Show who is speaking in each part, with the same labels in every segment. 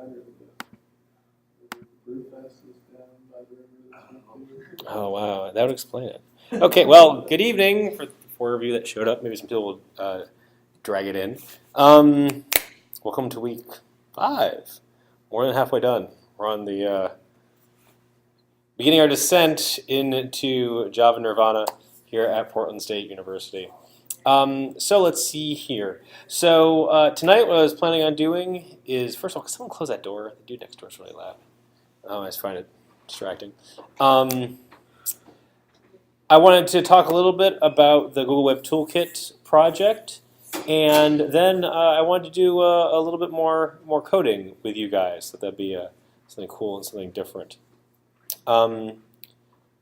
Speaker 1: matter if the Brewfest is down by the river?
Speaker 2: Oh, wow. That would explain it. Okay, well, good evening for the four of you that showed up. Maybe some people will drag it in. Welcome to week 5. More than halfway done. We're on the beginning our descent into Java Nirvana here at Portland State University. So let's see here. So tonight what I was planning on doing is, first of all, can someone close that door? The dude next door is really loud. I just find it distracting. I wanted to talk a little bit about the Google Web Toolkit project, and then I wanted to do a little bit more coding with you guys. So that'd be something cool and something different. But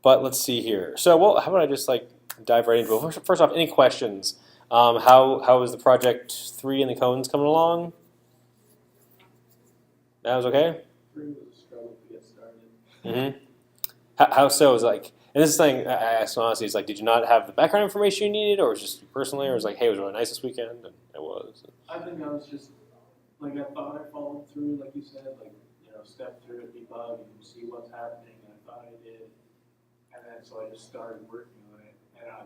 Speaker 2: let's see here. So, well, how about I just dive right into it? First off, any questions? How is the project 3 and the cones coming along? That was okay?
Speaker 1: 3 was a struggle to get started.
Speaker 2: Mm-hmm. How so? Is and this thing I asked honestly is did you not have the background information you needed, or was it just you personally, or was hey, it was really nice this weekend, and it was.
Speaker 1: I think I was just I thought I followed through, like you said, step through it, debug, and see what's happening. And I thought I did, and then so I just started working on it, and I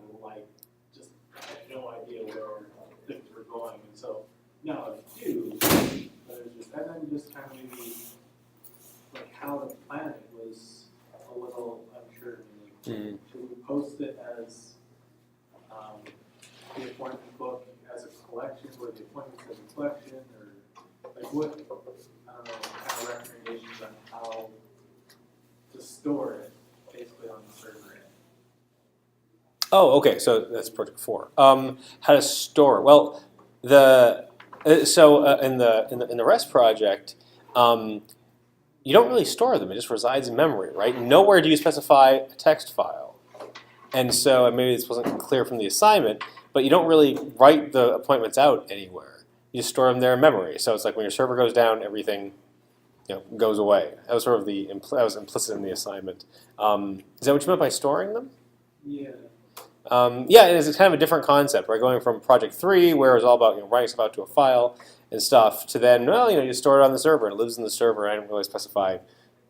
Speaker 1: just had no idea where things were going, and so now I do, but it was just, and then just kind of maybe how to plan it was a little unsure. Should we post it as the appointment book as a collection, or the appointments as a collection, or what? I don't know, kind of recommendations on how to store it, basically on the server end.
Speaker 2: Oh, okay. So that's project 4. How to store? Well, in the REST project, you don't really store them. It just resides in memory, right? Nowhere do you specify a text file. And so maybe this wasn't clear from the assignment, but you don't really write the appointments out anywhere. You just store them there in memory. So it's when your server goes down, everything goes away. That was sort of that was implicit in the assignment. Is that what you meant by storing them?
Speaker 1: Yeah.
Speaker 2: Yeah, it is kind of a different concept. We're going from project 3, where it was all about writing stuff out to a file and stuff, to then, you store it on the server. It lives in the server. I didn't really specify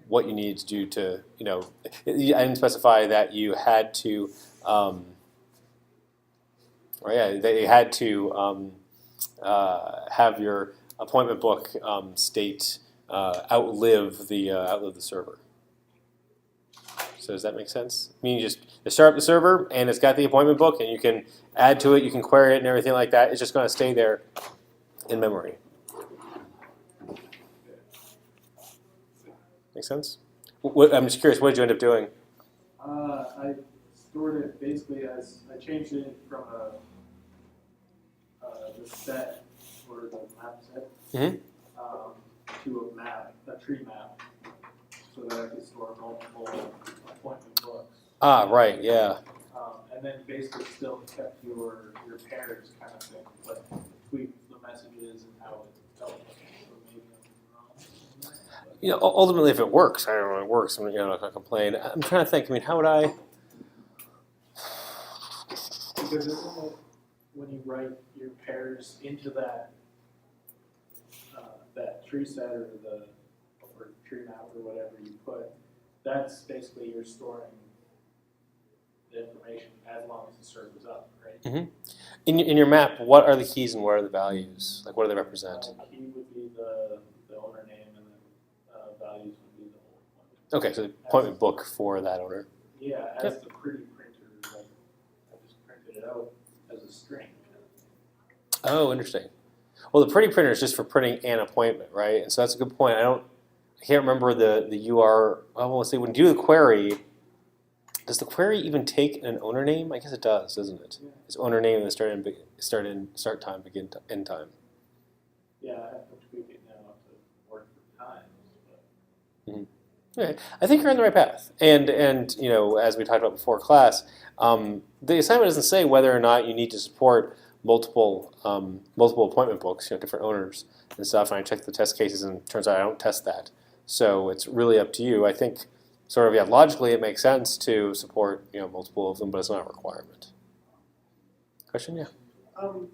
Speaker 2: what you needed to do to, I didn't specify that you had to, that you had to have your appointment book state outlive the server. So does that make sense? I mean, you start up the server, and it's got the appointment book, and you can add to it, you can query it, and everything like that. It's just going to stay there in memory. Make sense? I'm just curious, what did you end up doing?
Speaker 1: I stored it basically as, I changed it from the set, or the map set, to a tree map, so that I could store multiple appointment books.
Speaker 2: Ah, right, yeah.
Speaker 1: And then basically still kept your pairs kind of thing, but tweaked the messages and how it felt. So maybe I'm wrong.
Speaker 2: Ultimately, if it works, I don't know, it works. I'm not going to complain. I'm trying to think. I mean, how would I?
Speaker 1: Because isn't it when you write your pairs into that tree set or tree map or whatever you put, that's basically you're storing the information as long as the server's up, right?
Speaker 2: Mm-hmm. In your map, what are the keys and what are the values? What do they represent?
Speaker 1: Key would be the owner name, and then values would be the whole appointment.
Speaker 2: Okay, so the appointment book for that owner.
Speaker 1: Yeah, as the pretty printer, I just printed it out as a string.
Speaker 2: Oh, interesting. Well, the pretty printer is just for printing an appointment, right? And so that's a good point. I can't remember the UR. Well, let's see. When you do the query, does the query even take an owner name? I guess it does, doesn't it? Yeah. It's owner name and then start time, end time.
Speaker 1: Yeah, I have to tweak it now to work for times.
Speaker 2: But. Okay. I think you're on the right path. And as we talked about before class, the assignment doesn't say whether or not you need to support multiple appointment books, different owners and stuff. And I checked the test cases, and it turns out I don't test that. So it's really up to you. I think logically it makes sense to support multiple of them, but it's not a requirement. Question? Yeah.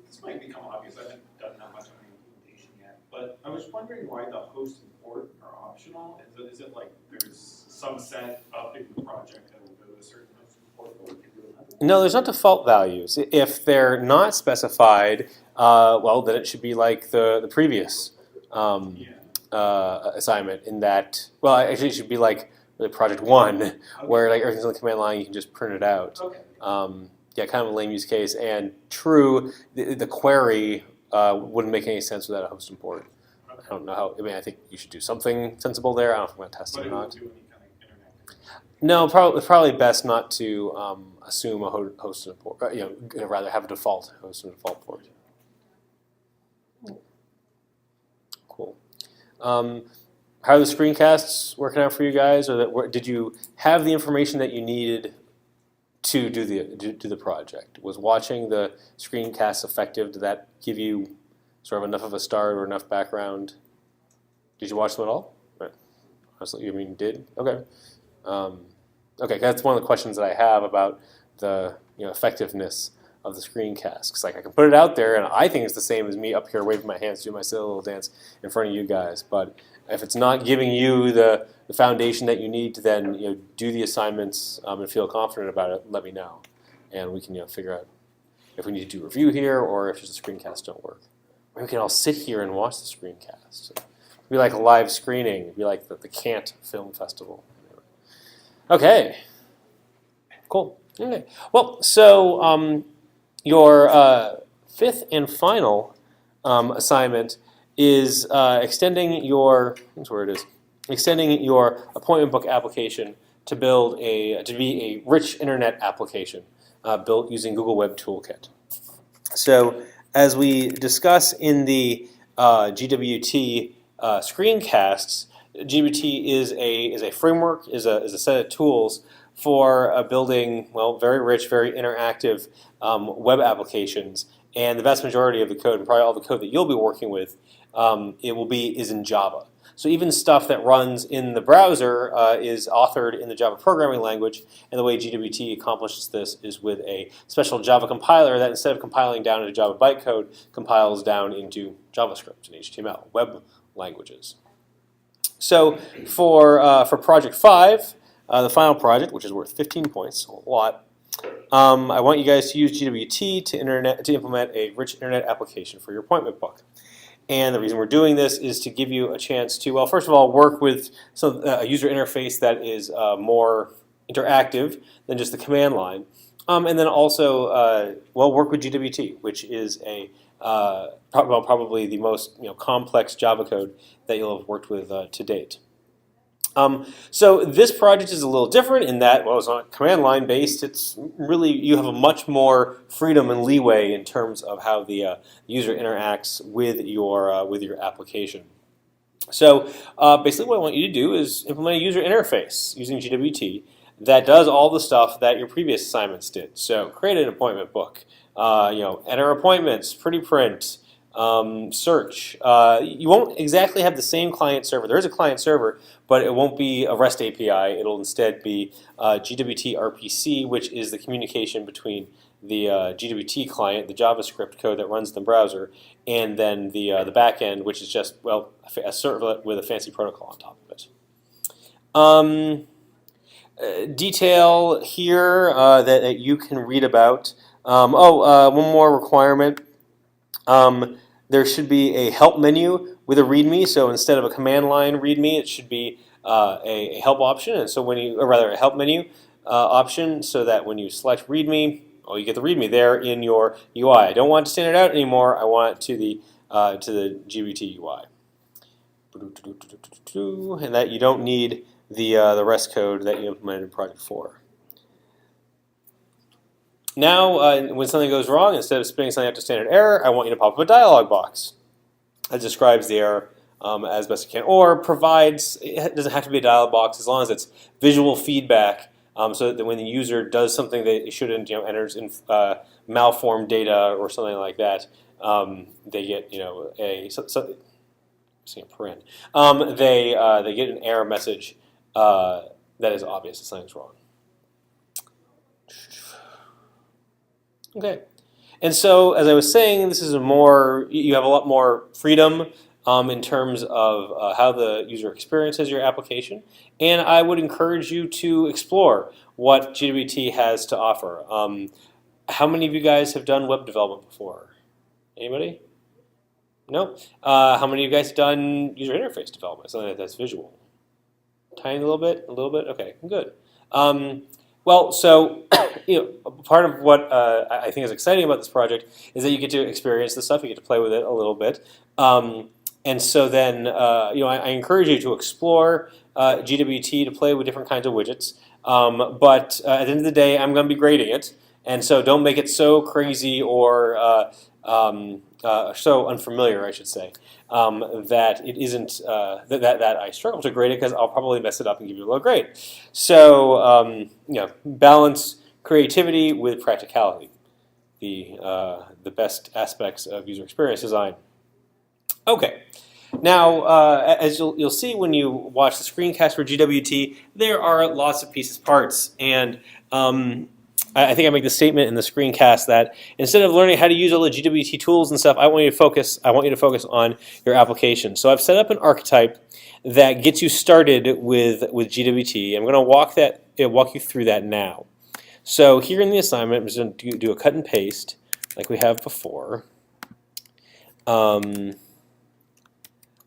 Speaker 3: This might become obvious. I haven't done that much on the implementation yet, but I was was wondering why the host and port are optional. Is it like there's some set up in the project that will go to a certain host and port, but we can do another?
Speaker 2: No, there's not default values. If they're not specified, well, then it should be like the previous assignment in that, well, actually it should be like really project 1, where like everything's on the command line, you can just print it out.
Speaker 3: Okay.
Speaker 2: Yeah, kind of a lame use case. And true, the query wouldn't make any sense without a host and port. I don't know how, I mean, I think you should do something sensible there. I don't know if I'm going to test it or not.
Speaker 3: But it won't do any kind of internet.
Speaker 2: No, probably best not to assume a host and port. Rather have a default host and default port. Cool. How are the screencasts working out for you guys? Or did you have the information that you needed to do the project? Was watching the screencasts effective? Did that give you sort of enough of a start or enough background? Did you watch them at all? Right. Honestly, you mean you did? Okay. Okay, that's one of the questions that I have about the effectiveness of the screencast. Because like I can put it out there, and I think it's the same as me up here waving my hands, doing my silly little dance in front of you guys. But if it's not giving you the foundation that you need to then do the assignments and feel confident about it, let me know, and we can figure out if we need to do a review here or if just the screencasts don't work. Or we can all sit here and watch the screencast. It'd be like a live screening. It'd be like the Cannes Film Festival. Okay, cool. Okay. Well, so your 5th and final assignment is extending your appointment book application to be a rich internet application built using Google Web Toolkit. So, as we discuss in the GWT screencasts, GWT is a framework, is a set of tools for building very rich, very interactive web applications. And the vast majority of the code, and probably all the code that you'll be working with, is in Java. So even stuff that runs in the browser is authored in the Java programming language, and the way GWT accomplishes this is with a special Java compiler that instead of compiling down into Java bytecode, compiles down into JavaScript and HTML, web languages. So for project 5, the final project, which is worth 15 points, a lot, I want you guys to use GWT to implement a rich internet application for your appointment book. And the reason we're doing this is to give you a chance to, well, first of all, work with a user interface that is more interactive than just the command line. And then also, work with GWT, which is probably the most complex Java code that you'll have worked with to date. So this project is a little different in that, well, it's not command line based. It's really, you have a much more freedom and leeway in terms of how the user interacts with your application. So basically what I want you to do is implement a user interface using GWT that does all the stuff that your previous assignments did. So create an appointment book, enter appointments, pretty print, search. You won't exactly have the same client server. There is a client server, but it won't be a REST API. It'll instead be GWT RPC, which is the communication between the GWT client, the JavaScript code that runs in the browser, and then the backend, which is just a servlet with a fancy protocol on top of it. Detail here that you can read about. One more requirement. There should be a help menu with a README. So instead of a command line README, it should be a help option, and so a help menu option, so that when you select README, you get the README there in your UI. I don't want to standard out anymore. I want it to the GWT UI, and that you don't need the REST code that you implemented in Project 4. Now, when something goes wrong, instead of spitting something out to standard error, I want you to pop up a dialog box that describes the error as best you can, or provides, it doesn't have to be a dialog box as long as it's visual feedback, so that when the user does something that it shouldn't, enters in malformed data or something like that, they get, they get an error message that is obvious that something's wrong. Okay, and so as I was saying, this is you have a lot more freedom in terms of how the user experiences your application. And I would encourage you to explore what GWT has to offer. How many of you guys have done web development before? Anybody? No? How many of you guys have done user interface development, something that's visual? Tiny little bit? A little bit? Okay, good. Well, so part of what I think is exciting about this project is that you get to experience this stuff, you get to play with it a little bit. And so then, I encourage you to explore GWT, to play with different kinds of widgets. But at the end of the day, I'm going to be grading it. And so don't make it so crazy or so unfamiliar, I should say, that it isn't that I struggle to grade it, because I'll probably mess it up and give you a low grade. So balance creativity with practicality, the best aspects of user experience design. Okay. Now, as you'll see when you watch the screencast for GWT, there are lots of pieces, parts, and I think I make the statement in the screencast that instead of learning how to use all the GWT tools and stuff, I want you to focus on your application. So I've set up an archetype that gets you started with GWT. I'm going to walk you through that now. So here in the assignment, I'm just going to do a cut and paste like we have before.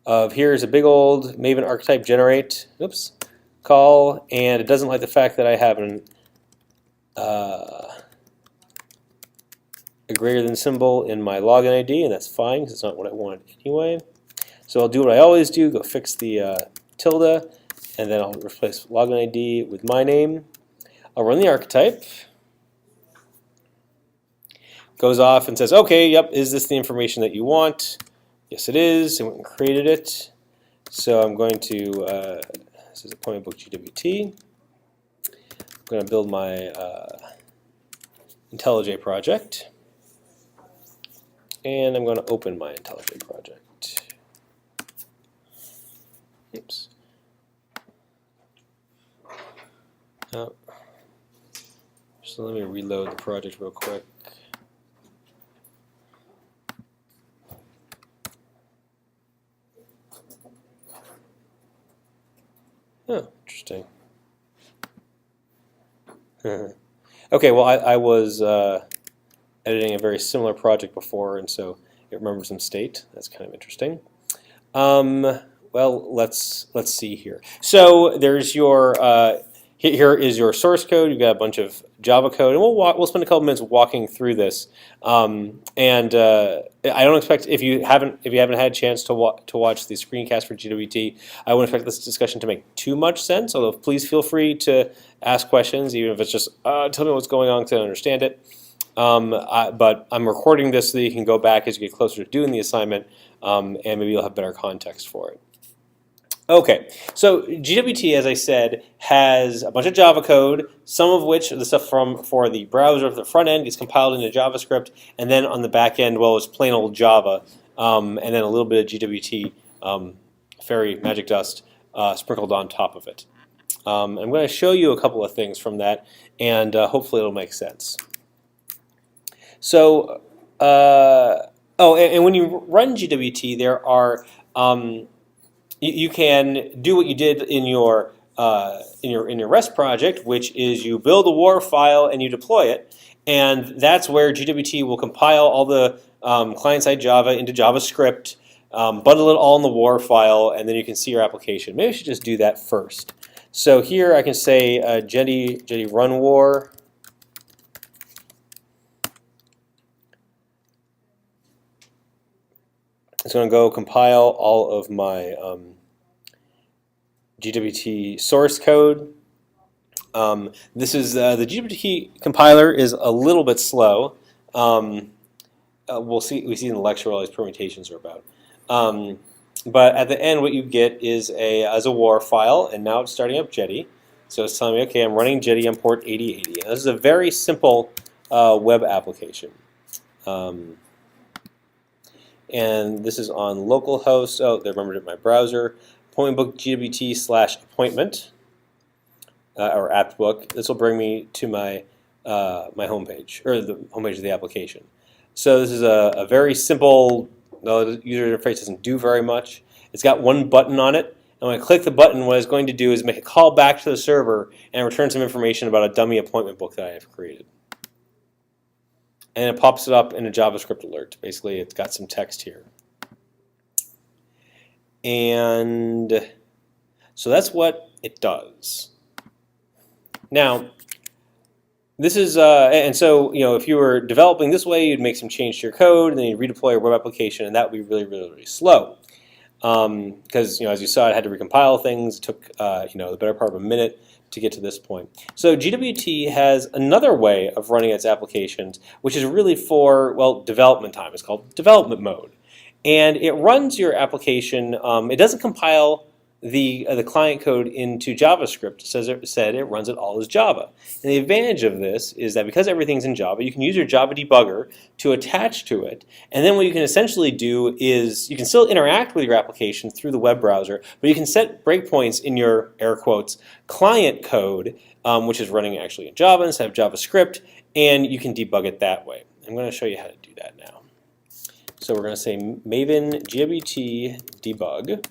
Speaker 2: Here's a big old Maven archetype generate call, and it doesn't like the fact that I have a greater than symbol in my login ID, and that's fine because it's not what I want anyway. So I'll do what I always do, go fix the tilde, and then I'll replace login ID with my name. I'll run the archetype. Goes off and says, okay, yep, is this the information that you want? Yes, it is. I went and created it. So I'm going to, this is appointment book GWT. I'm going to build my IntelliJ project. And I'm going to open my IntelliJ project. Oops. Oh. So let me reload the project real quick. Oh, interesting. Okay, well, I was editing a very similar project before, and so it remembers some state. That's kind of interesting. Well, let's see here. So there's your here is your source code. You've got a bunch of Java code, and we'll spend a couple minutes walking through this. I don't expect, if you haven't had a chance to watch the screencast for GWT, I wouldn't expect this discussion to make too much sense. Although please feel free to ask questions, even if it's just tell me what's going on because I don't understand it. But I'm recording this so that you can go back as you get closer to doing the assignment, and maybe you'll have better context for it. Okay, so GWT, as I said, has a bunch of Java code, some of which, the stuff for the browser for the front end, gets compiled into JavaScript, and then on the back end, well, it's plain old Java, and then a little bit of GWT, fairy magic dust, sprinkled on top of it. I'm going to show you a couple of things from that, and hopefully it'll make sense. So, and when you run GWT, there are you can do what you did in your REST project, which is you build a WAR file and you deploy it, and that's where GWT will compile all the client-side Java into JavaScript, bundle it all in the WAR file, and then you can see your application. Maybe I should just do that first. So here I can say Jetty run WAR. It's going to go compile all of my GWT source code. This is the GWT compiler is a little bit slow. We see in the lecture what all these permutations are about. But at the end, what you get is a WAR file, and now it's starting up Jetty. So it's telling me, okay, I'm running Jetty on port 8080. And this is a very simple web application. And this is on localhost. Oh, they remembered it in my browser. Appointment book GWT/appointment or apt book. This will bring me to my my homepage, or the homepage of the application. So this is a very simple the user interface doesn't do very much. It's got one button on it, and when I click the button, what it's going to do is make a call back to the server and return some information about a dummy appointment book that I have created. And it pops it up in a JavaScript alert. Basically, it's got some text here. And so that's what it does. Now, this is, and so, if you were developing this way, you'd make some change to your code, and then you'd redeploy your web application, and that would be really, really, really slow. Because, as you saw, it had to recompile things. It took, the better part of a minute to get to this point. So GWT has another way of running its applications, which is really for, development time. It's called development mode. And it runs your application. It doesn't compile the client code into JavaScript. It runs it all as Java. And the advantage of this is that because everything's in Java, you can use your Java debugger to attach to it. And then what you can essentially do is you can still interact with your application through the web browser, but you can set breakpoints in your, air quotes, client code, which is running actually in Java instead of JavaScript, and you can debug it that way. I'm going to show you how to do that now. So we're going to say maven gwt debug.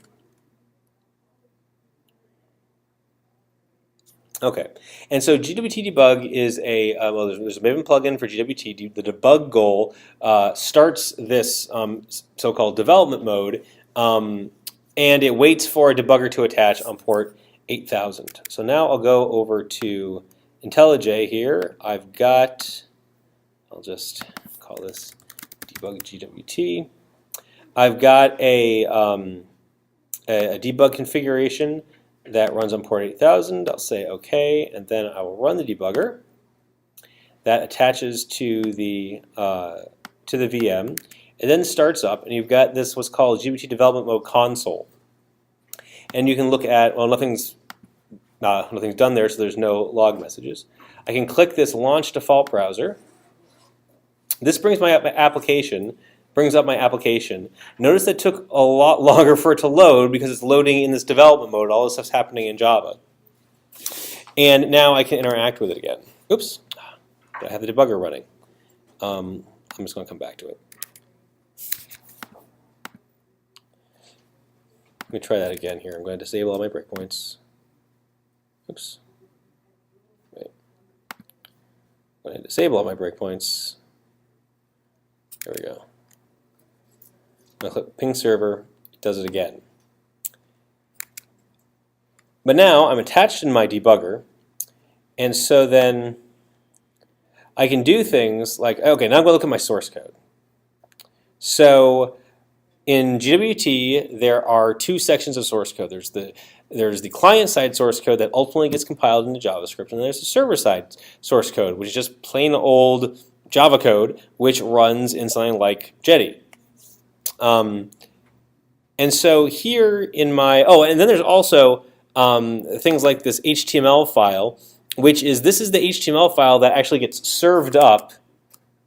Speaker 2: Okay, and so GWT debug is a, there's a Maven plugin for GWT. The debug goal starts this so-called development mode, and it waits for a debugger to attach on port 8000. So now I'll go over to IntelliJ here. I've got, I'll just call this debug GWT. I've got a debug configuration that runs on port 8000. I'll say OK, and then I will run the debugger. That attaches to the VM. It then starts up, and you've got this what's called GWT Development Mode Console. And you can look at, nothing's done there, so there's no log messages. I can click this Launch Default Browser. This brings my application. Brings up my application. Notice that it took a lot longer for it to load because it's loading in this development mode. All this stuff's happening in Java. And now I can interact with it again. Oops, I have the debugger running. I'm just going to come back to it. Let me try that again here. I'm going to disable all my breakpoints. Oops. Wait. I'm going to disable all my breakpoints. There we go. I click ping server, it does it again. But now I'm attached in my debugger, and so then I can do things like, okay, now I'm going to look at my source code. So in GWT, there are two sections of source code. There's the client-side source code that ultimately gets compiled into JavaScript, and there's the server-side source code, which is just plain old Java code, which runs in something like Jetty. And so here in my, and then there's also things like this HTML file, this is the HTML file that actually gets served up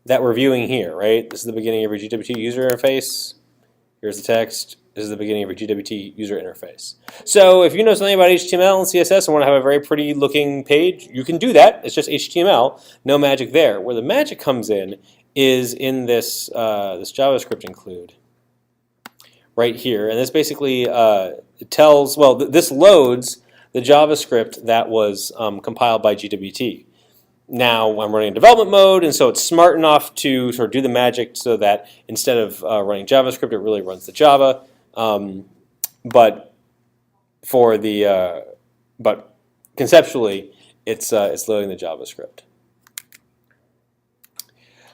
Speaker 2: that we're viewing here, right? This is the beginning of your GWT user interface. Here's the text. This is the beginning of your GWT user interface. So if you know something about HTML and CSS and want to have a very pretty looking page, you can do that. It's just HTML, no magic there. Where the magic comes in is in this, this JavaScript include. Right here, and this basically tells, this loads the JavaScript that was compiled by GWT. Now I'm running in development mode, and so it's smart enough to sort of do the magic so that instead of running JavaScript, it really runs the Java. But conceptually, it's loading the JavaScript.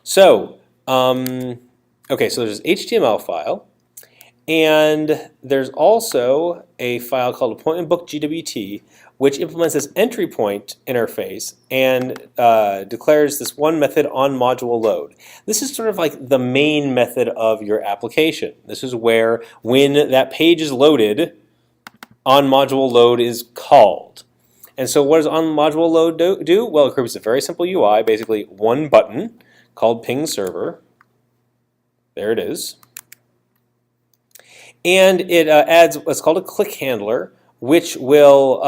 Speaker 2: So, okay, so there's this HTML file. And there's also a file called appointment book GWT, which implements this entry point interface and declares this one method on module load. This is sort of like the main method of your application. This is where, when that page is loaded, on module load is called. And so what does on module load do? Well, it creates a very simple UI, basically one button called ping server. There it is. And it adds what's called a click handler, which will,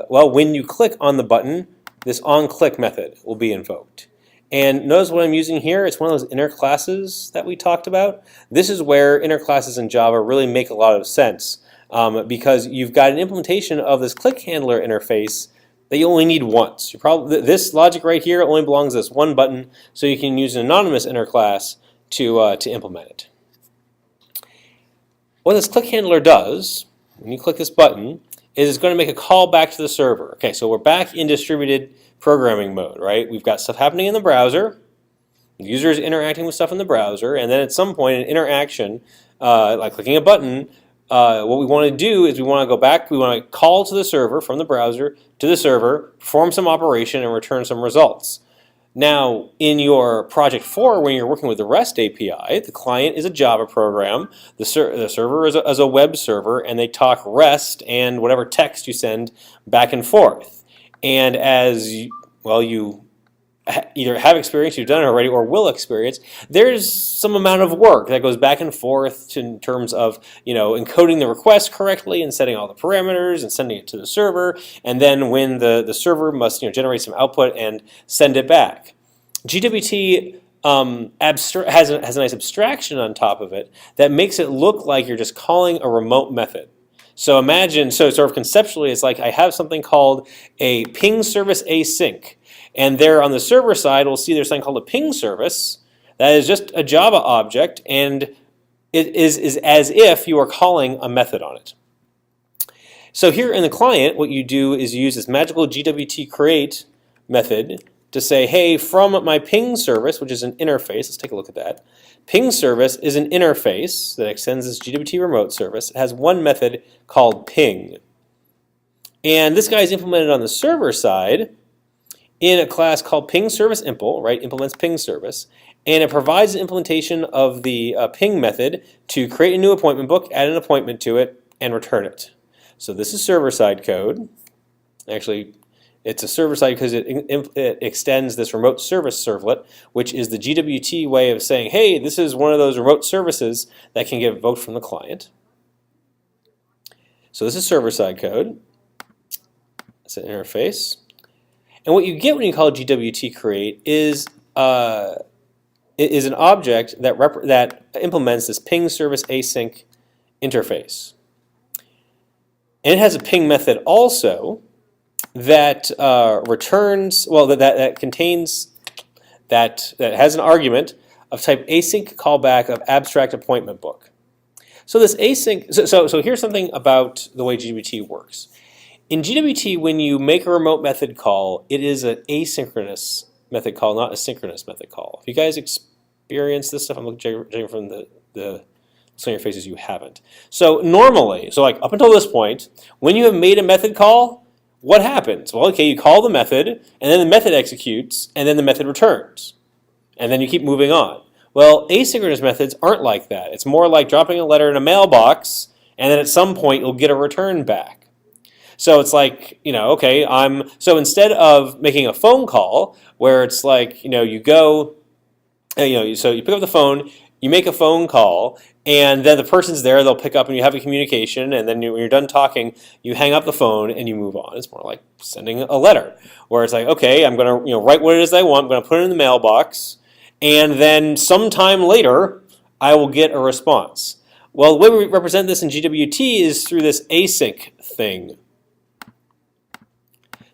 Speaker 2: when you click on the button, this onClick method will be invoked. And notice what I'm using here. It's one of those inner classes that we talked about. This is where inner classes in Java really make a lot of sense because you've got an implementation of this click handler interface that you only need once. This logic right here only belongs to this one button, so you can use an anonymous inner class to implement it. What this click handler does, when you click this button, is it's going to make a call back to the server. Okay, so we're back in distributed programming mode, right? We've got stuff happening in the browser. The user is interacting with stuff in the browser, and then at some point, an interaction, like clicking a button, what we want to do is we want to go back, we want to call to the server from the browser to the server, perform some operation, and return some results. Now, in your Project 4, when you're working with the REST API, the client is a Java program, the server is a web server, and they talk REST and whatever text you send back and forth. And as you either have experience, you've done it already, or will experience, there's some amount of work that goes back and forth in terms of encoding the request correctly and setting all the parameters and sending it to the server, and then when the server must generate some output and send it back. GWT has a nice abstraction on top of it that makes it look like you're just calling a remote method. So imagine, sort of conceptually, it's like I have something called a ping service async. And there on the server side, we'll see there's something called a ping service that is just a Java object, and it is as if you are calling a method on it. So here in the client, what you do is you use this magical GWT create method to say, hey, from my ping service, which is an interface, let's take a look at that. Ping service is an interface that extends this GWT remote service. It has one method called ping. And this guy is implemented on the server side in a class called ping service impl, right? Implements ping service, and it provides an implementation of the ping method to create a new appointment book, add an appointment to it, and return it. So this is server-side code. Actually, it's a server-side because it extends this remote service servlet, which is the GWT way of saying, hey, this is one of those remote services that can get invoked from the client. So this is server-side code. It's an interface. And what you get when you call GWT create is an object that implements this ping service async interface. And it has a ping method also that returns, well, that contains, that has an argument of type async callback of abstract appointment book. So this async, so here's something about the way GWT works. In GWT, when you make a remote method call, it is an asynchronous method call, not a synchronous method call. If you guys experience this stuff, I'm judging from the looks on your faces you haven't. So normally, like up until this point, when you have made a method call, what happens? Well, okay, you call the method, and then the method executes, and then the method returns. And then you keep moving on. Well, asynchronous methods aren't like that. It's more like dropping a letter in a mailbox, and then at some point you'll get a return back. So it's like, okay, so instead of making a phone call where it's like, you go, so you pick up the phone, you make a phone call, and then the person's there, they'll pick up and you have a communication, and then when you're done talking, you hang up the phone and you move on. It's more like sending a letter where it's like, okay, I'm going to write what it is I want, I'm going to put it in the mailbox, and then sometime later, I will get a response. Well, the way we represent this in GWT is through this async thing.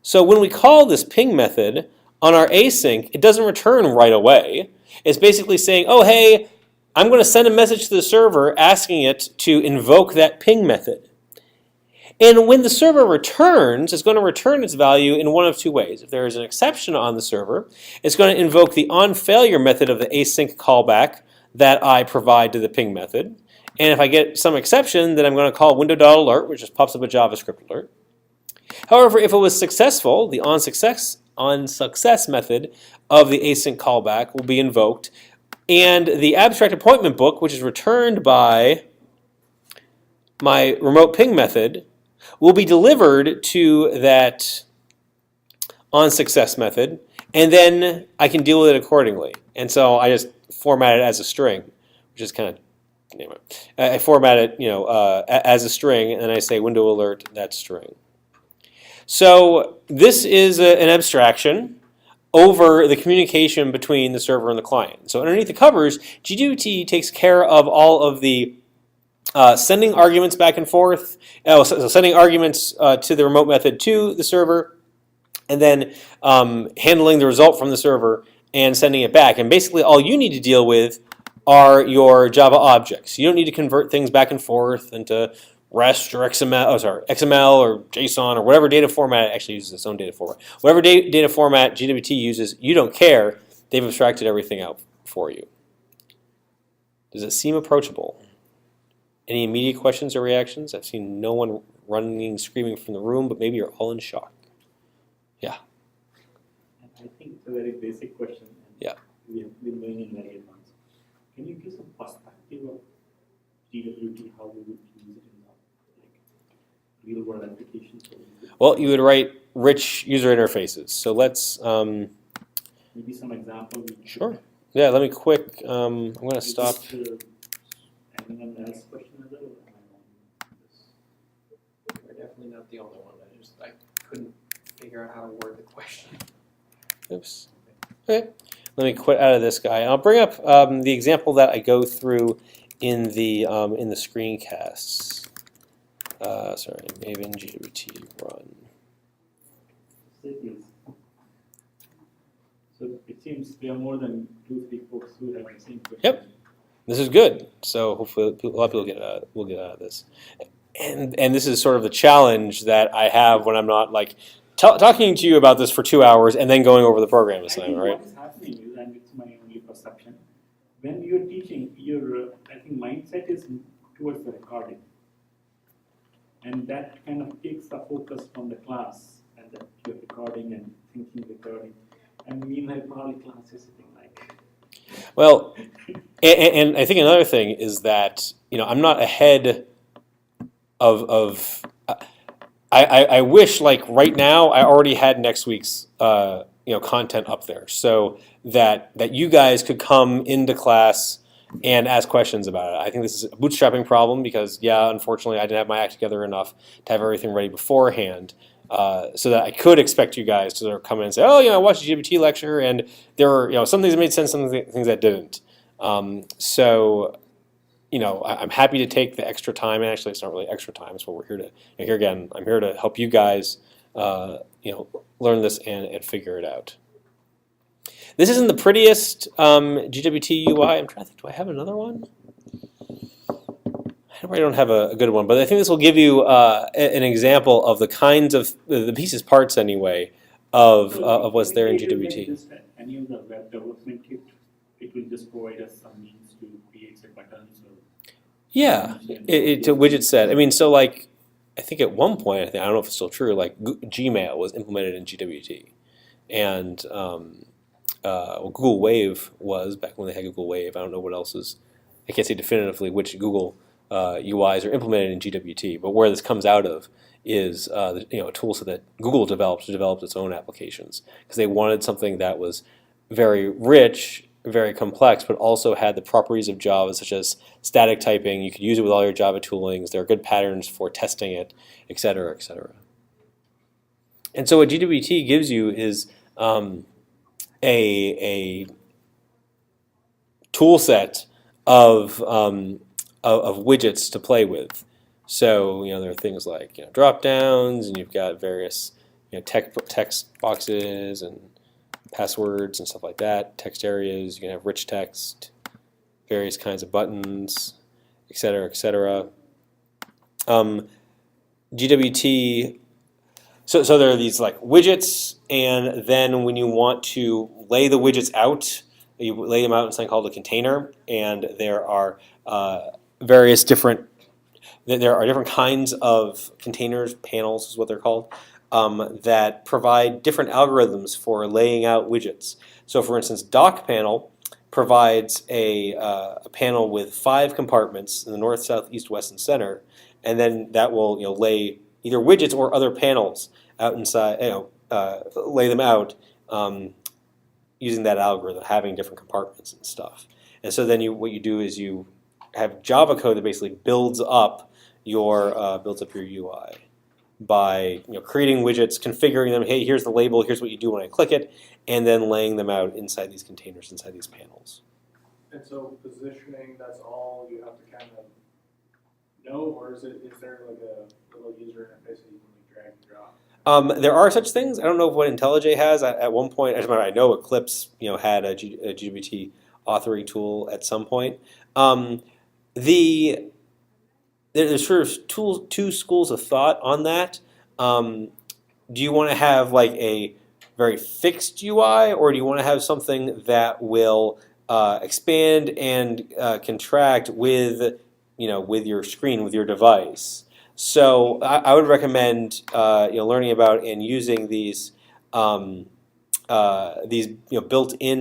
Speaker 2: So when we call this ping method on our async, it doesn't return right away. It's basically saying, oh, hey, I'm going to send a message to the server asking it to invoke that ping method. And when the server returns, it's going to return its value in one of two ways. If there is an exception on the server, it's going to invoke the onFailure method of the async callback that I provide to the ping method. And if I get some exception, then I'm going to call window.alert, which just pops up a JavaScript alert. However, if it was successful, the onSuccess method of the async callback will be invoked, and the abstract appointment book, which is returned by my remote ping method, will be delivered to that onSuccess method, and then I can deal with it accordingly. And so I just format it as a string, which is kind of, anyway, I format it as a string, and then I say window alert that string. So this is an abstraction over the communication between the server and the client. So underneath the covers, GWT takes care of all of the sending arguments back and forth, so sending arguments to the remote method to the server, and then handling the result from the server and sending it back. And basically all you need to deal with are your Java objects. You don't need to convert things back and forth into REST or XML or JSON or whatever data format. It actually uses its own data format. Whatever data format GWT uses, you don't care. They've abstracted everything out for you. Does it seem approachable? Any immediate questions or reactions? I've seen no one running, screaming from the room, but maybe you're all in shock. Yeah.
Speaker 4: I think it's a very basic question.
Speaker 2: Yeah.
Speaker 4: We have been going in very advanced. Can you give some perspective of GWT, how we would use it in real world applications?
Speaker 2: Well, you would write rich user interfaces. So let's
Speaker 4: maybe some example.
Speaker 2: Sure. Yeah. Let me quick. I'm going to stop.
Speaker 4: Anyone else question as well?
Speaker 1: You're definitely not the only one. I couldn't figure out how to word the question.
Speaker 2: Oops. Okay. Let me quit out of this guy. I'll bring up the example that I go through in the screencasts. Sorry, Maven GWT run.
Speaker 4: So it seems there are more than 2-3 folks who have the same question.
Speaker 2: Yep. This is good. So hopefully a lot of people will get out of this. And this is sort of the challenge that I have when I'm not like talking to you about this for 2 hours and then going over the program assignment, right?
Speaker 4: What is happening is, and it's my only perception, when you're teaching, your I think mindset is towards the recording, and that kind of takes the focus from the class and that you're recording and thinking recording, and meanwhile probably class is sitting like.
Speaker 2: Well, and I think another thing is that I'm not ahead of I wish like right now I already had next week's content up there so that you guys could come into class and ask questions about it. I think this is a bootstrapping problem because unfortunately I didn't have my act together enough to have everything ready beforehand. So that I could expect you guys to sort of come in and say, I watched a GBT lecture and there were some things that made sense, some things that didn't. So I'm happy to take the extra time, and actually it's not really extra time, it's what we're here to, here again, I'm here to help you guys learn this and figure it out. This isn't the prettiest GWT UI. I'm trying to think, do I have another one? I probably don't have a good one, but I think this will give you an example of the kinds of, the pieces, parts anyway, of what's there in GWT.
Speaker 4: Any of the web development kit, it will just provide us some means to create some buttons.
Speaker 2: Yeah, it's a widget set. I mean, so like, I think at one point, I don't know if it's still true, like Gmail was implemented in GWT. And Google Wave was, back when they had Google Wave. I don't know what else is, I can't say definitively which Google UIs are implemented in GWT, but where this comes out of is a tool set that Google developed its own applications because they wanted something that was very rich, very complex, but also had the properties of Java, such as static typing. You could use it with all your Java toolings. There are good patterns for testing it, et cetera, et cetera. And so what GWT gives you is a tool set of widgets to play with. So there are things like drop downs, and you've got various text boxes and passwords and stuff like that. Text areas, you can have rich text, various kinds of buttons, etc., etc. GWT. So there are these like widgets, and then when you want to lay the widgets out, you lay them out in something called a container, and there are various different. There are different kinds of containers, panels is what they're called, that provide different algorithms for laying out widgets. So, for instance, dock panel provides a panel with 5 compartments in the north, south, east, west, and center, and then that will lay either widgets or other panels out inside. Lay them out using that algorithm, having different compartments and stuff. And so then what you do is you have Java code that basically builds up your UI. by creating widgets, configuring them. Hey, here's the label. Here's what you do when I click it, and then laying them out inside these containers, inside these panels.
Speaker 1: And so positioning, that's all you have to kind of know, or is there like a little user interface that you can like drag and drop?
Speaker 2: There are such things. I don't know what IntelliJ has. At one point, I know Eclipse had a GWT authoring tool at some point. There's sort of two schools of thought on that. Do you want to have like a very fixed UI, or do you want to have something that will expand and contract with your screen, with your device? So I would recommend learning about and using these built-in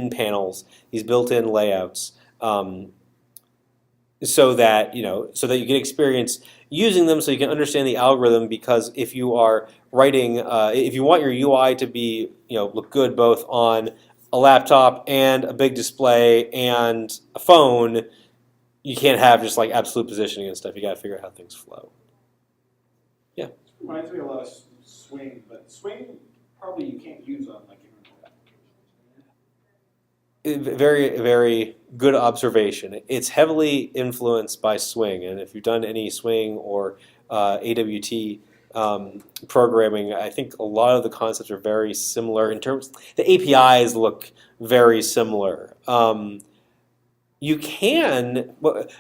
Speaker 2: panels, these built-in layouts, so that you can experience using them, so you can understand the algorithm. Because if you are writing, if you want your UI to be look good both on a laptop and a big display and a phone, you can't have just like absolute positioning and stuff. You got to figure out how things flow.
Speaker 3: Reminds me a lot of Swing, but Swing probably you can't use on like internet applications.
Speaker 2: Very, very good observation. It's heavily influenced by Swing, and if you've done any Swing or AWT programming, I think a lot of the concepts are very similar in terms. The APIs look very similar. You can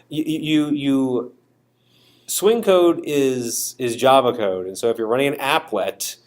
Speaker 2: you Swing code is Java code, and so if you're running an applet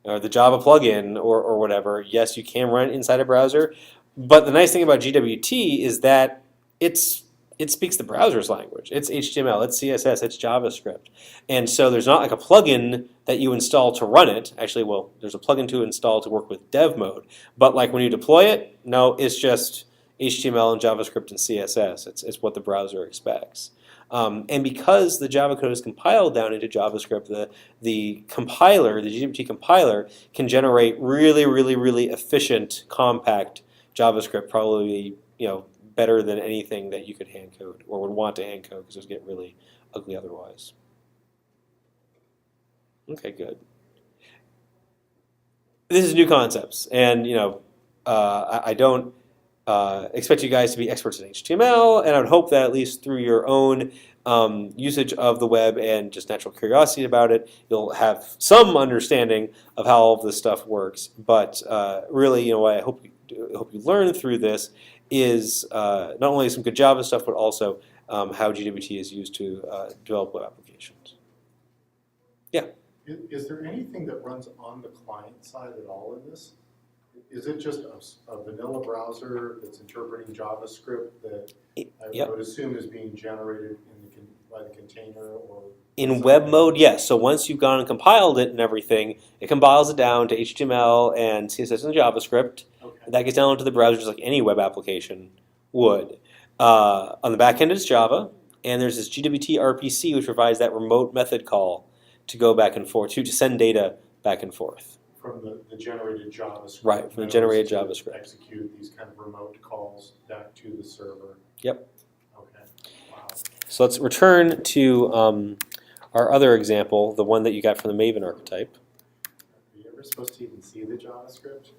Speaker 2: or the Java plugin or whatever, yes, you can run it inside a browser. But the nice thing about GWT is that it speaks the browser's language. It's HTML, it's CSS, it's JavaScript, and so there's not like a plugin that you install to run it. Actually, well, there's a plugin to install to work with dev mode, but like when you deploy it, no, it's just HTML and JavaScript and CSS. It's what the browser expects. And because the Java code is compiled down into JavaScript, the compiler, the GWT compiler, can generate really, really, really efficient, compact JavaScript, probably better than anything that you could hand code or would want to hand code, because it would get really ugly otherwise. Okay, good. This is new concepts, and I don't expect you guys to be experts in HTML, and I would hope that at least through your own usage of the web and just natural curiosity about it, you'll have some understanding of how all of this stuff works. But really, what I hope you learn through this is not only some good Java stuff, but also how GWT is used to develop web applications. Yeah?
Speaker 5: Is there anything that runs on the client side at all in this? Is it just a vanilla browser that's interpreting JavaScript that I would assume is being generated by the container? Or
Speaker 2: in web mode, yes. So once you've gone and compiled it and everything, it compiles it down to HTML and CSS and JavaScript.
Speaker 5: Okay.
Speaker 2: That gets downloaded to the browser just like any web application would. On the back end, it's Java, and there's this GWT RPC, which provides that remote method call to go back and forth, to send data back and forth.
Speaker 5: From the generated JavaScript.
Speaker 2: Right, from the generated
Speaker 5: to
Speaker 2: JavaScript.
Speaker 5: Execute these kind of remote calls back to the server.
Speaker 2: Yep.
Speaker 5: Okay. Wow.
Speaker 2: So let's return to our other example, the one that you got from the Maven archetype.
Speaker 5: Are you ever supposed to even see the JavaScript?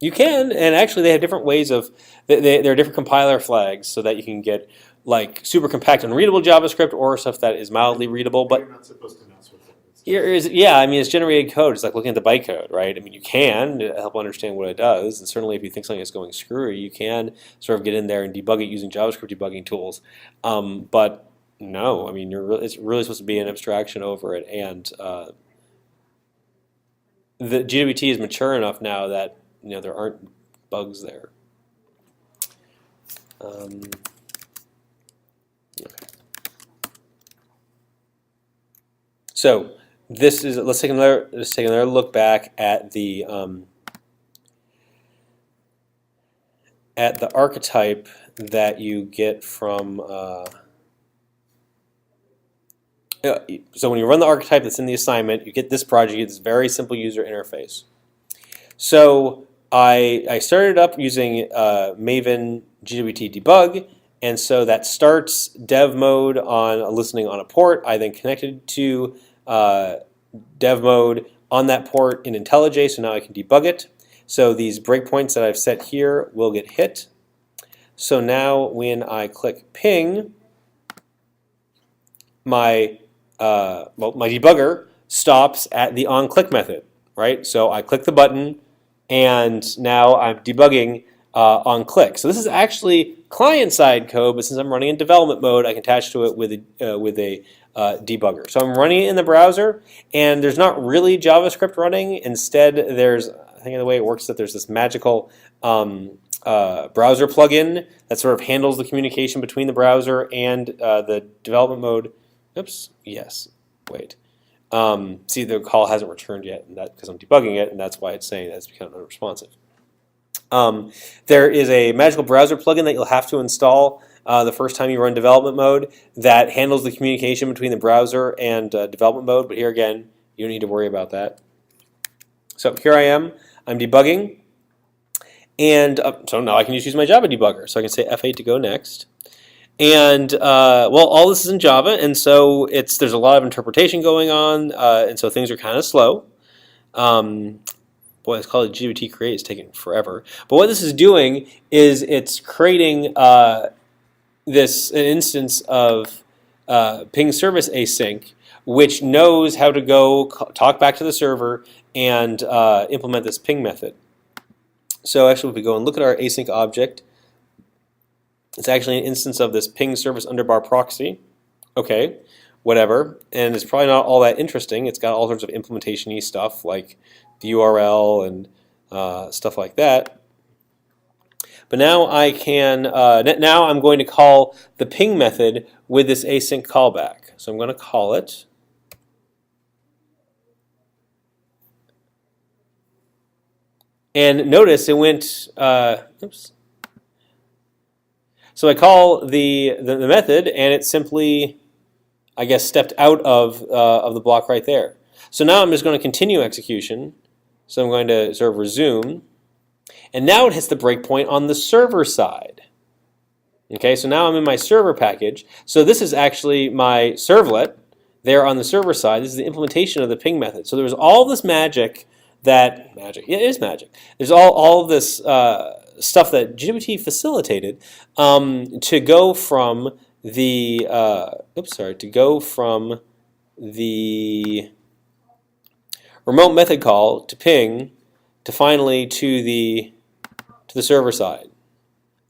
Speaker 2: You can, and actually they have different ways of, there are different compiler flags so that you can get like super compact unreadable JavaScript or stuff that is mildly readable. But
Speaker 5: you're not supposed to mess with it.
Speaker 2: It's generated code. It's like looking at the bytecode, right? I mean, you can help understand what it does, and certainly if you think something is going screwy, you can sort of get in there and debug it using JavaScript debugging tools. But no, I mean, it's really supposed to be an abstraction over it, and the GWT is mature enough now that there aren't bugs there. Okay. So let's take another look back at the archetype that you get from. So when you run the archetype that's in the assignment, you get this project. It's a very simple user interface. So I started up using Maven GWT debug, and so that starts dev mode on listening on a port. I then connected to dev mode on that port in IntelliJ, so now I can debug it. So these breakpoints that I've set here will get hit. So now when I click ping, my my debugger stops at the onClick method, right? So I click the button, and now I'm debugging on click. So this is actually client-side code, but since I'm running in development mode, I can attach to it with a debugger. So I'm running it in the browser, and there's not really JavaScript running. Instead, there's, I think the way it works is that there's this magical browser plugin that sort of handles the communication between the browser and the development mode. Oops, yes, wait. See, the call hasn't returned yet, and that because I'm debugging it, and that's why it's saying that it's become unresponsive. There is a magical browser plugin that you'll have to install the first time you run development mode that handles the communication between the browser and development mode, but here again, you don't need to worry about that. So here I am, I'm debugging, and so now I can just use my Java debugger. So I can say F8 to go next. And well, all this is in Java, and so there's a lot of interpretation going on, and so things are kind of slow. Boy, it's called GWT create. It's taking forever. But what this is doing is it's creating an instance of ping service async, which knows how to go talk back to the server and implement this ping method. So actually, if we go and look at our async object, it's actually an instance of this ping service underbar proxy. Okay, whatever. And it's probably not all that interesting. It's got all sorts of implementation-y stuff like the URL and stuff like that. But now I can, now I'm going to call the ping method with this async callback. So I'm going to call it. And notice it went, oops. So I call the method, and it simply, I guess, stepped out of the block right there. So now I'm just going to continue execution. So I'm going to sort of resume. And now it hits the breakpoint on the server side. Okay, so now I'm in my server package. So this is actually my servlet there on the server side. This is the implementation of the ping method. So there's all this magic yeah, it is magic. There's all of this stuff that GWT facilitated to go from the remote method call to ping to finally to the server side.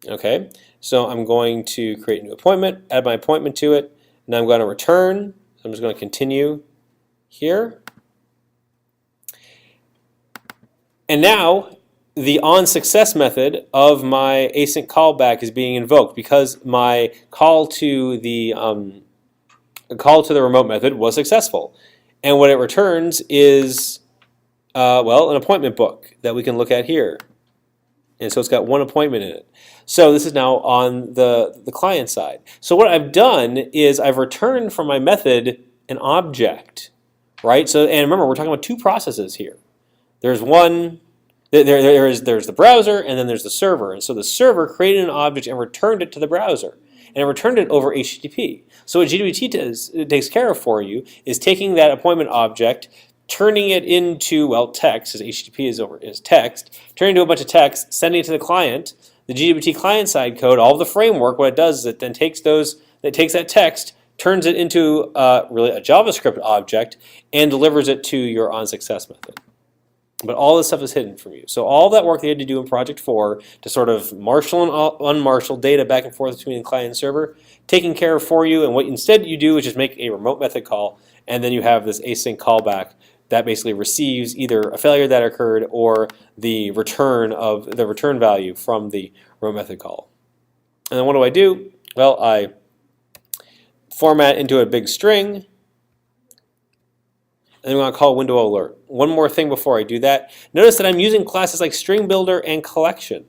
Speaker 2: Okay, so I'm going to create a new appointment, add my appointment to it, and I'm going to return. So I'm just going to continue here. And now the onSuccess method of my async callback is being invoked because my call to the remote method was successful. And what it returns is, well, an appointment book that we can look at here. And so it's got one appointment in it. So this is now on the client side. So what I've done is I've returned from my method an object, right? So, and remember, we're talking about two processes here. There's one, there's the browser, and then there's the server. And so the server created an object and returned it to the browser. And it returned it over HTTP. So what GWT does, it takes care of for you, is taking that appointment object, turning it into, well, text, as HTTP is text, turning it into a bunch of text, sending it to the client. The GWT client-side code, all of the framework, what it does is it then takes that text, turns it into really a JavaScript object, and delivers it to your onSuccess method. But all this stuff is hidden from you. So all that work they had to do in Project 4 to sort of marshal and unmarshal data back and forth between the client and server, taken care of for you. And what instead you do is just make a remote method call, and then you have this async callback that basically receives either a failure that occurred or the return value from the remote method call. And then what do? Well, I format into a big string, and then we're going to call window alert. One more thing before I do that. Notice that I'm using classes like string builder and collection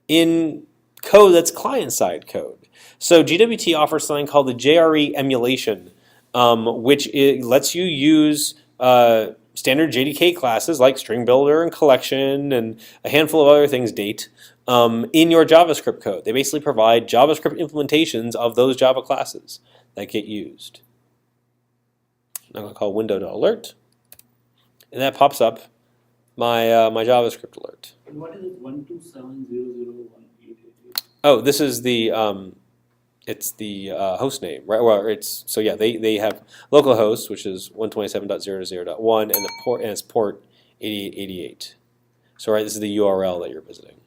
Speaker 2: in code that's client-side code. So GWT offers something called the JRE emulation, which lets you use standard JDK classes like string builder and collection and a handful of other things, date, in your JavaScript code. They basically provide JavaScript implementations of those Java classes that get used. I'm going to call window.alert. and that pops up my JavaScript alert.
Speaker 4: And what is it? 127.0.0.1.8.8.8?
Speaker 2: Oh, this is the it's the host name, right? Well, it's so yeah, they have localhost, which is 127.0.0.1, and the port and it's port 8888. So right, this is the URL that you're visiting.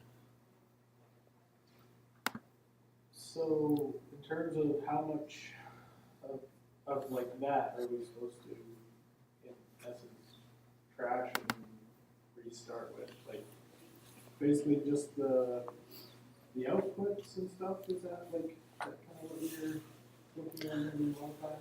Speaker 1: So in terms of how much of like that are we supposed to, in essence, trash and restart with? Like basically just the outputs and stuff, is that like that kind of what you're looking at maybe one time?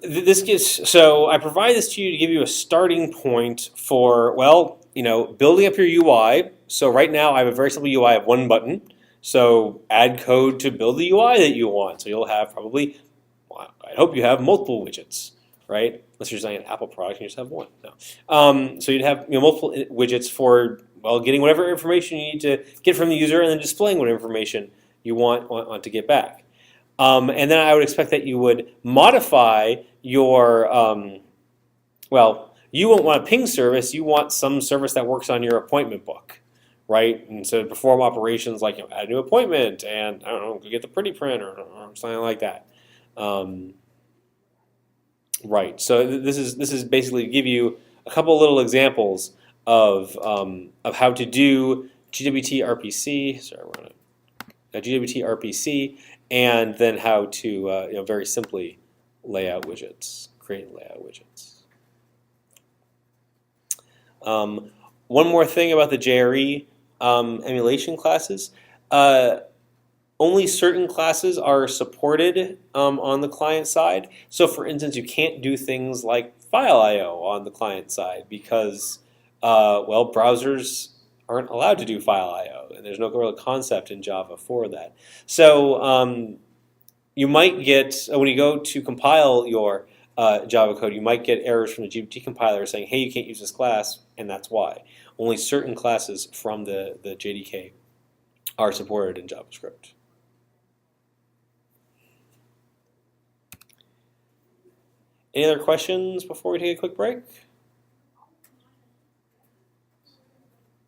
Speaker 2: This gets so I provide this to you to give you a starting point for, well, building up your UI. So right now I have a very simple UI. I have one button. So add code to build the UI that you want. So you'll have probably, well, I hope you have multiple widgets, right? Unless you're designing an Apple product and you just have one. No. So you'd have multiple widgets for, well, getting whatever information you need to get from the user and then displaying what information you want to get back. And then I would expect that you would modify your, well, you won't want a ping service. You want some service that works on your appointment book, right? And so to perform operations like add a new appointment and, I don't know, go get the pretty print or something like that. Right. So this is basically to give you a couple little examples of how to do GWT RPC. Sorry, we're on a GWT RPC, and then how to very simply lay out widgets, create and lay out widgets. One more thing about the JRE emulation classes. Only certain classes are supported on the client side. So for instance, you can't do things like file I/O on the client side because, well, browsers aren't allowed to do file I/O, and there's no real concept in Java for that. So you might get, when you go to compile your Java code, you might get errors from the GWT compiler saying, hey, you can't use this class, and that's why. Only certain classes from the JDK are supported in JavaScript. Any other questions before we take a quick break?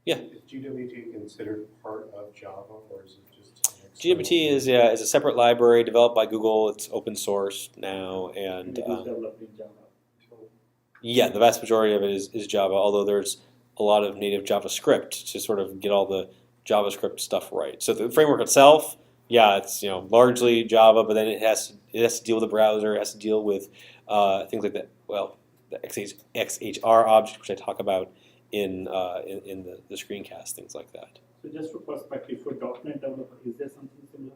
Speaker 2: Yeah.
Speaker 5: Is GWT considered part of Java, or is it just an external
Speaker 2: GWT is a separate library developed by Google. It's open source now, and
Speaker 4: It is developed in Java.
Speaker 2: yeah, the vast majority of it is Java. Although there's a lot of native JavaScript to sort of get all the JavaScript stuff right. So the framework itself, yeah, it's largely Java, but then it has to deal with the browser. It has to deal with things like that. Well, the XHR object, which I talk about in the screencast, things like that.
Speaker 4: So just for perspective, for .NET developer, is there something similar?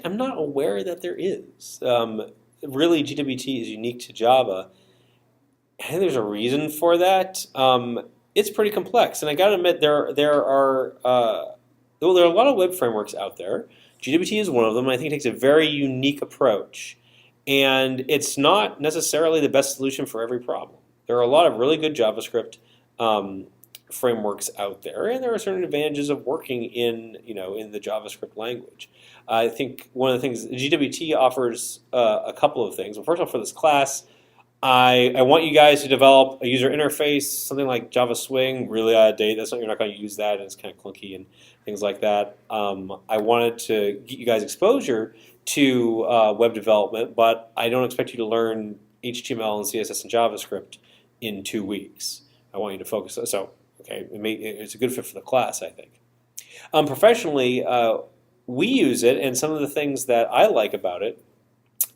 Speaker 2: I'm not aware that there is. Really, GWT is unique to Java. I think there's a reason for that. It's pretty complex, and I got to admit there are a lot of web frameworks out there. GWT is one of them. And I think it takes a very unique approach, and it's not necessarily the best solution for every problem. There are a lot of really good JavaScript frameworks out there, and there are certain advantages of working in the JavaScript language. I think one of the things GWT offers a couple of things. Well, first of all, for this class, I want you guys to develop a user interface, something like Java Swing, really out of date. You're not going to use that, and it's kind of clunky and things like that. I wanted to get you guys exposure to web development, but I don't expect you to learn HTML and CSS and JavaScript in 2 weeks. I want you to focus. So, okay, it's a good fit for the class, I think. Professionally, we use it, and some of the things that I like about it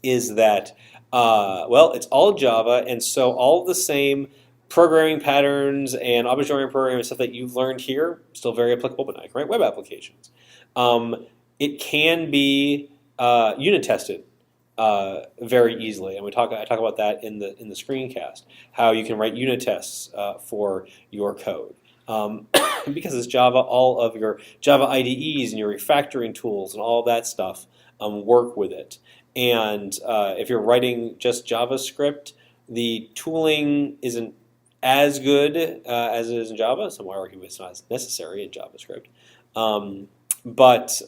Speaker 2: is that, well, it's all Java, and so all of the same programming patterns and object-oriented programming and stuff that you've learned here, still very applicable, but now you can write web applications. It can be unit tested very easily, and I talk about that in the screencast. How you can write unit tests for your code, because it's Java. All of your Java IDEs and your refactoring tools and all of that stuff work with it. And if you're writing just JavaScript, the tooling isn't as good as it is in Java. Some might argue it's not as necessary in JavaScript, but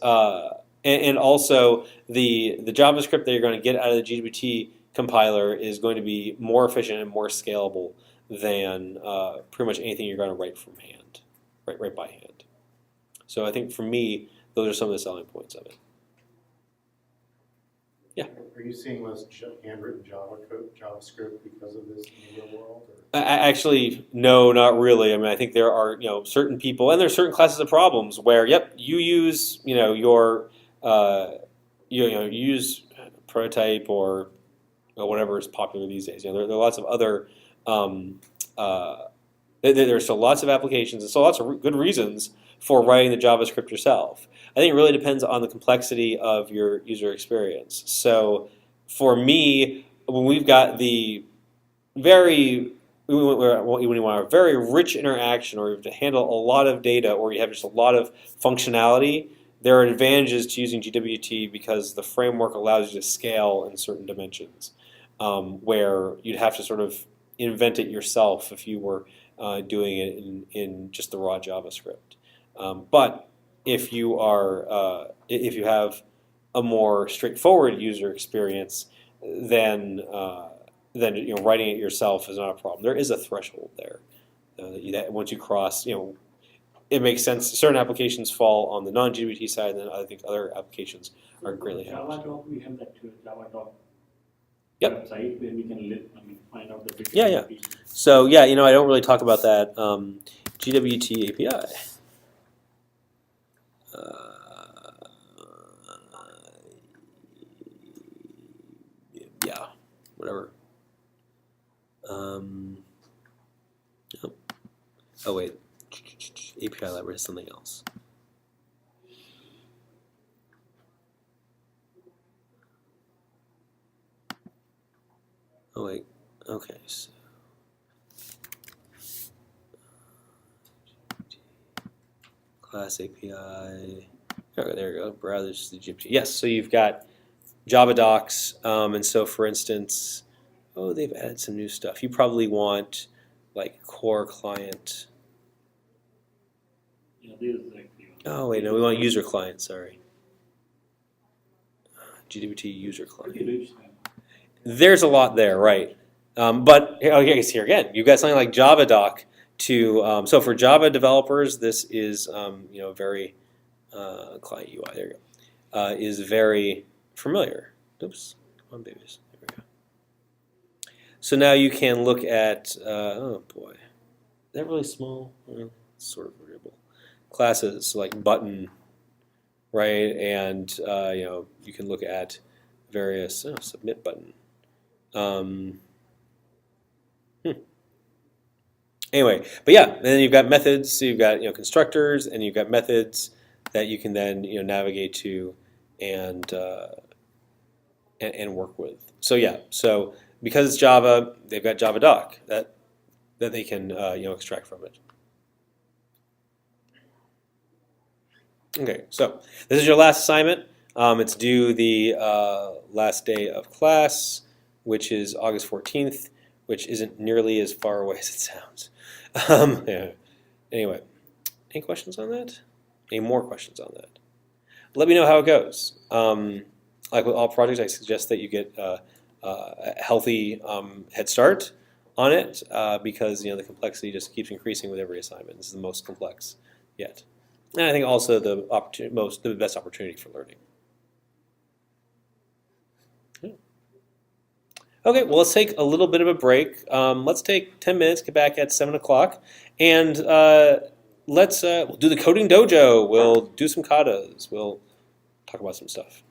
Speaker 2: and also the JavaScript that you're going to get out of the GWT compiler is going to be more efficient and more scalable than pretty much anything you're going to write from hand, right by hand. So I think for me, those are some of the selling points of it. Yeah.
Speaker 5: Are you seeing less handwritten Java code, JavaScript because of this in the real world? Or?
Speaker 2: Actually, no, not really. I mean, I think there are certain people, and there's certain classes of problems where, yep, you use your you use Prototype or whatever is popular these days. There are lots of other there's still lots of applications and still lots of good reasons for writing the JavaScript yourself. I think it really depends on the complexity of your user experience. So for me, when we've got the when you want a very rich interaction, or you have to handle a lot of data, or you have just a lot of functionality, there are advantages to using GWT because the framework allows you to scale in certain dimensions, where you'd have to sort of invent it yourself if you were doing it in just the raw JavaScript. But if you have a more straightforward user experience, then writing it yourself is not a problem. There is a threshold there that once you cross, it makes sense. Certain applications fall on the non-GWT side, and then I think other applications are greatly helped.
Speaker 4: Javadocs, we have that Javadocs
Speaker 2: Yep.
Speaker 4: website where we can find out the different
Speaker 2: Yeah. So I don't really talk about that. GWT API. Whatever. Oh wait, API library is something else. Oh wait, okay. So. Class API. There you go. Browsers to GPT. Yes, so you've got Javadocs, and so for instance, they've added some new stuff. You probably want like core client. Oh wait, no, we want user client. Sorry, GWT user client. There's a lot there, right? But I guess here again, you've got something like Javadoc to. So for Java developers, this is very client UI. There you go. Is very familiar. Oops, come on, babies. There we go. So now you can look at. Oh boy, is that really small? It's sort of variable. Classes like button, right? And you can look at various submit button. Anyway, but yeah, and then you've got methods. So you've got constructors, and you've got methods that you can then navigate to and work with. So yeah, so because it's Java, they've got Javadoc that they can extract from it. Okay, so this is your last assignment. It's due the last day of class, which is August 14th, which isn't nearly as far away as it sounds. Yeah. Anyway, any questions on that? Any more questions on that? Let me know how it goes. Like with all projects, I suggest that you get a healthy head start on it because the complexity just keeps increasing with every assignment. This is the most complex yet. And I think also the best opportunity for learning. Okay, well, let's take a little bit of a break. Let's take 10 minutes, get back at 7 o'clock, and we'll do the coding dojo. We'll do some katas. We'll talk about some stuff.